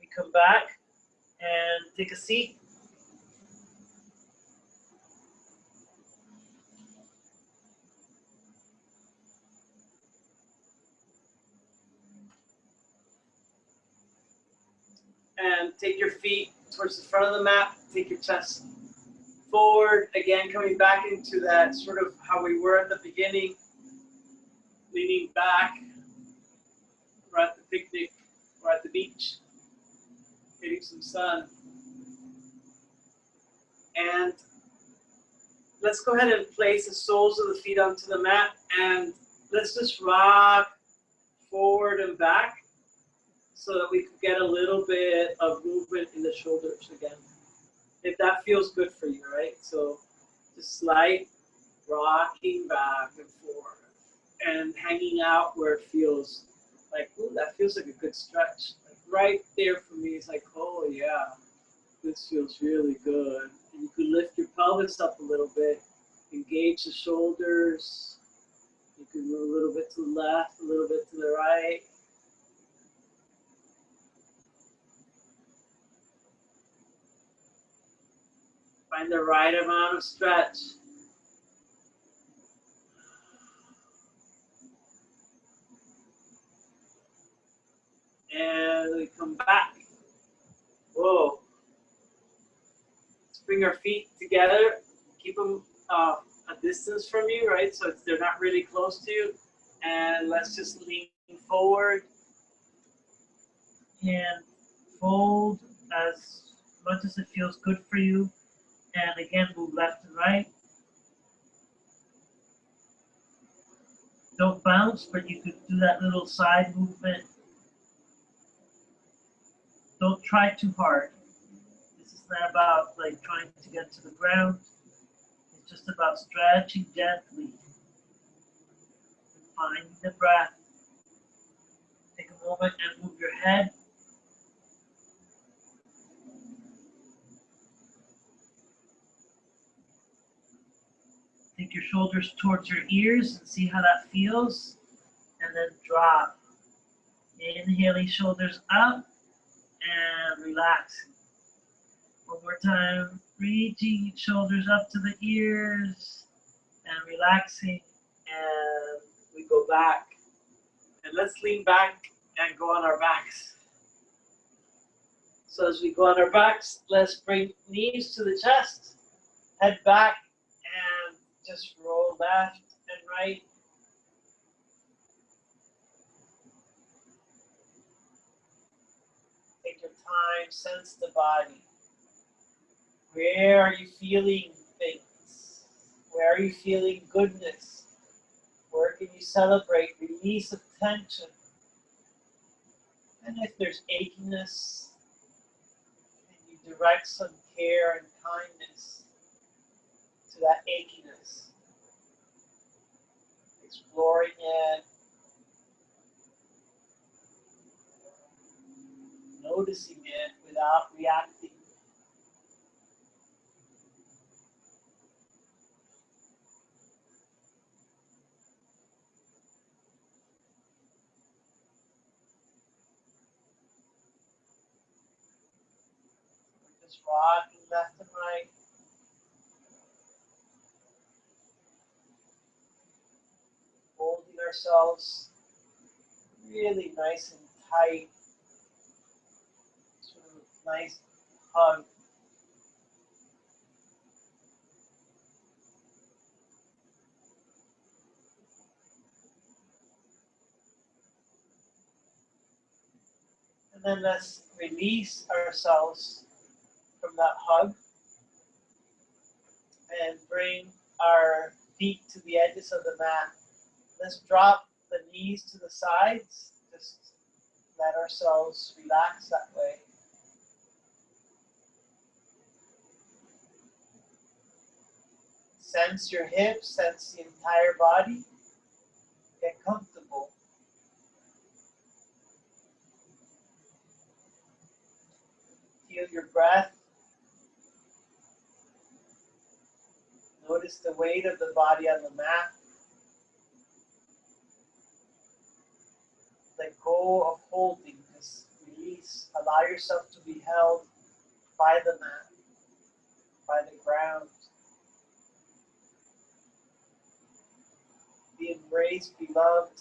We come back and take a seat. And take your feet towards the front of the mat. Take your chest forward. Again, coming back into that sort of how we were at the beginning. Leaning back. We're at the picnic. We're at the beach. Getting some sun. And let's go ahead and place the soles of the feet onto the mat. And let's just rock forward and back, so that we can get a little bit of movement in the shoulders again. If that feels good for you, right? So just slight rocking back and forth and hanging out where it feels like, ooh, that feels like a good stretch. Like right there for me, it's like, oh yeah, this feels really good. And you can lift your pelvis up a little bit, engage the shoulders. You can move a little bit to the left, a little bit to the right. Find the right amount of stretch. And we come back. Whoa. Let's bring our feet together. Keep them a distance from you, right? So they're not really close to you. And let's just lean forward. and fold as much as it feels good for you. And again, move left and right. Don't bounce, but you could do that little side movement. Don't try too hard. This is not about like trying to get to the ground. It's just about stretching gently. Finding the breath. Take a moment and move your head. Take your shoulders towards your ears and see how that feels. And then drop. Inhaling shoulders up and relaxing. One more time. Reaching shoulders up to the ears and relaxing. And we go back. And let's lean back and go on our backs. So as we go on our backs, let's bring knees to the chest. Head back and just roll left and right. Take your time, sense the body. Where are you feeling things? Where are you feeling goodness? Where can you celebrate release of tension? And if there's achiness, can you direct some care and kindness to that achiness? Exploring it, noticing it without reacting. We're just rocking left and right. Holding ourselves really nice and tight. Sort of a nice hug. And then let's release ourselves from that hug and bring our feet to the edges of the mat. Let's drop the knees to the sides. Just let ourselves relax that way. Sense your hips, sense the entire body. Get comfortable. Feel your breath. Notice the weight of the body on the mat. Let go of holding. Just release. Allow yourself to be held by the mat, by the ground. Be embraced, beloved.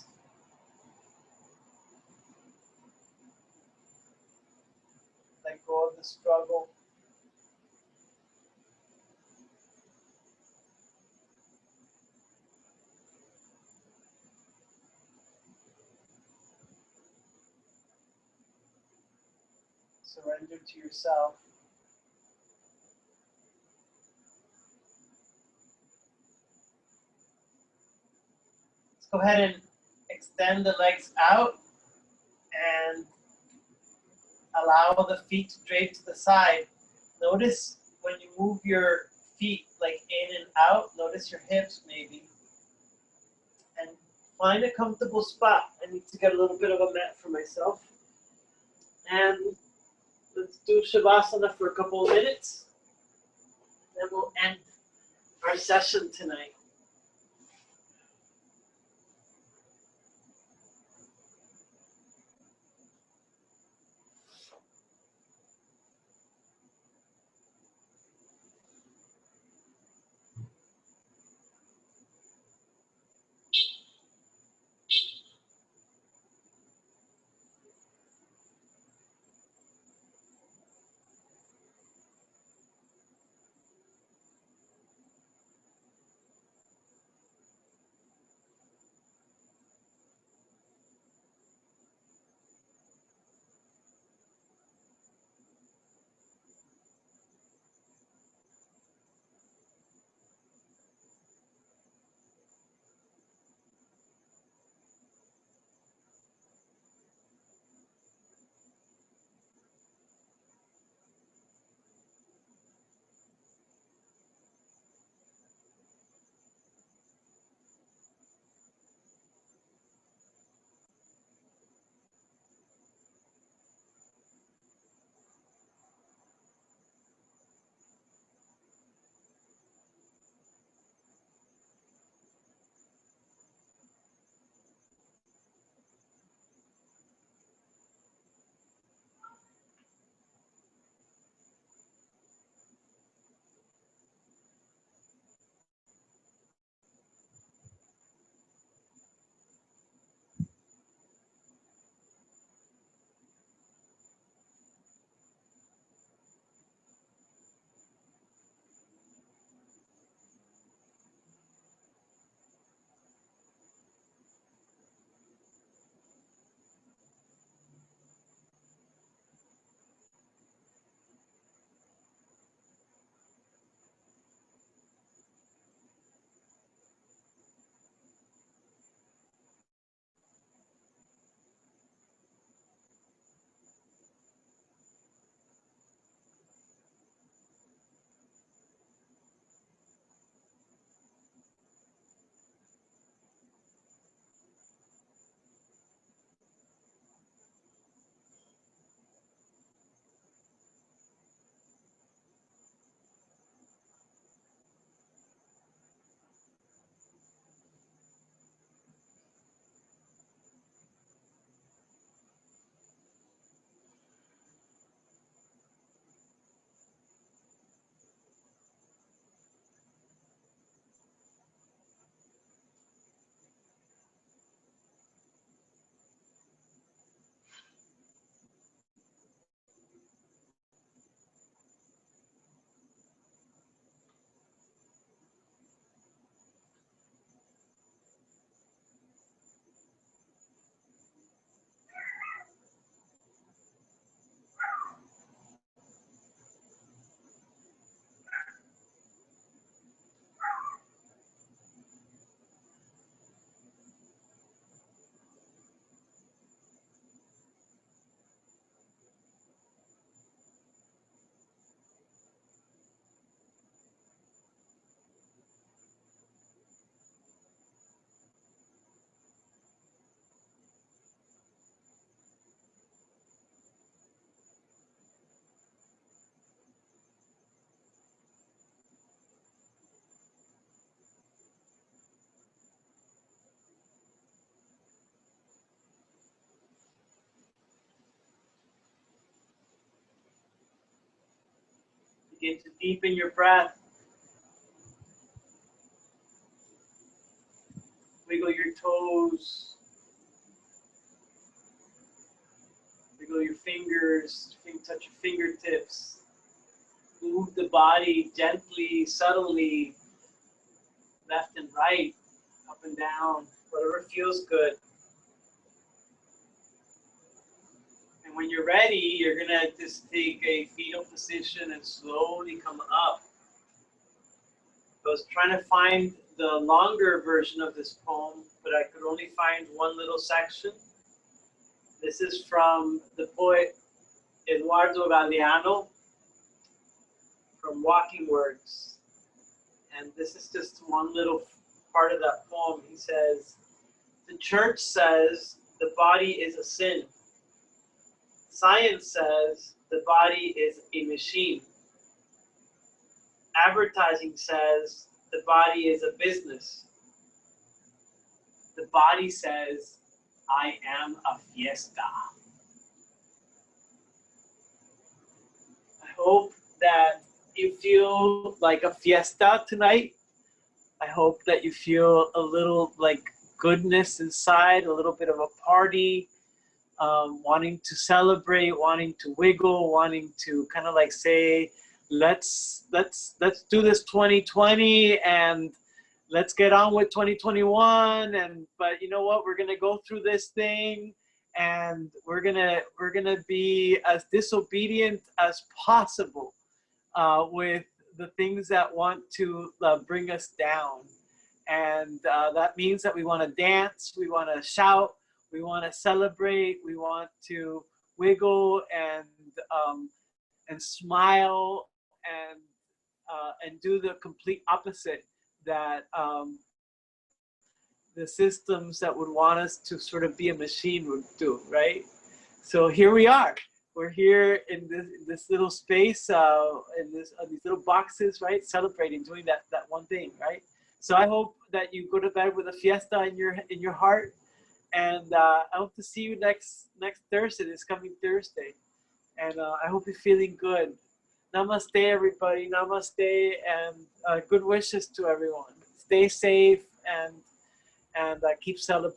Let go of the struggle. Surrender to yourself. Let's go ahead and extend the legs out and allow the feet to drape to the side. Notice when you move your feet like in and out, notice your hips maybe. And find a comfortable spot. I need to get a little bit of a mat for myself. And let's do Shavasana for a couple of minutes. Then we'll end our session tonight. Begin to deepen your breath. Wiggle your toes. Wiggle your fingers. Touch your fingertips. Move the body gently, subtly, left and right, up and down, whatever feels good. And when you're ready, you're gonna just take a fetal position and slowly come up. I was trying to find the longer version of this poem, but I could only find one little section. This is from the poet Eduardo Galeano from Walking Words. And this is just one little part of that poem. He says, the church says the body is a sin. Science says the body is a machine. Advertising says the body is a business. The body says, I am a fiesta. I hope that you feel like a fiesta tonight. I hope that you feel a little like goodness inside, a little bit of a party, wanting to celebrate, wanting to wiggle, wanting to kind of like say, let's do this 2020 and let's get on with 2021. But you know what? We're gonna go through this thing, and we're gonna be as disobedient as possible with the things that want to bring us down. And that means that we want to dance, we want to shout, we want to celebrate, we want to wiggle and smile and do the complete opposite that the systems that would want us to sort of be a machine would do, right? So here we are. We're here in this little space, in these little boxes, right? Celebrating, doing that one thing, right? So I hope that you go to bed with a fiesta in your heart, and I hope to see you next Thursday, this coming Thursday, and I hope you're feeling good. Namaste, everybody. Namaste, and good wishes to everyone. Stay safe and keep celebrating.